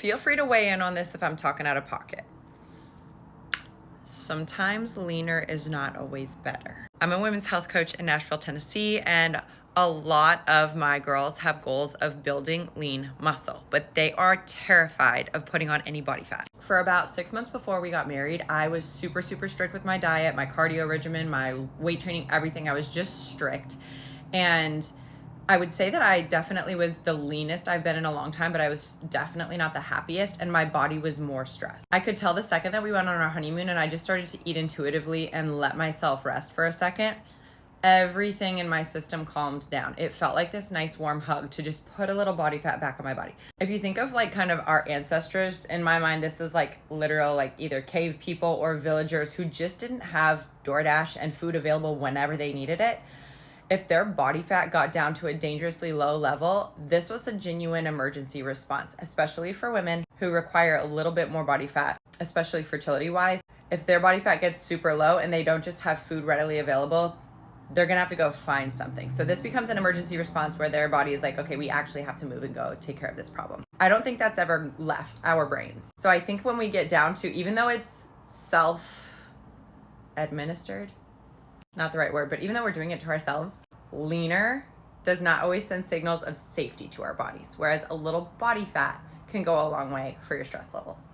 feel free to weigh in on this if I'm talking out of pocket. Sometimes leaner is not always better. I'm a women's health coach in Nashville, Tennessee, and a lot of my girls have goals of building lean muscle, but they are terrified of putting on any body fat. For about 6 months before we got married, I was super strict with my diet, my cardio regimen, my weight training, everything. I was just strict. And I would say that I definitely was the leanest I've been in a long time, but I was definitely not the happiest, and my body was more stressed. I could tell the second that we went on our honeymoon and I just started to eat intuitively and let myself rest for a second, everything in my system calmed down. It felt like this nice warm hug to just put a little body fat back on my body. If you think of like kind of our ancestors, in my mind, this is like literal, like either cave people or villagers who just didn't have DoorDash and food available whenever they needed it. If their body fat got down to a dangerously low level, this was a genuine emergency response, especially for women who require a little bit more body fat, especially fertility-wise. If their body fat gets super low and they don't just have food readily available, they're gonna have to go find something. So this becomes an emergency response where their body is like, okay, we actually have to move and go take care of this problem. I don't think that's ever left our brains. So I think when we get down to, even though it's self-administered, not the right word, but even though we're doing it to ourselves, leaner does not always send signals of safety to our bodies, whereas a little body fat can go a long way for your stress levels.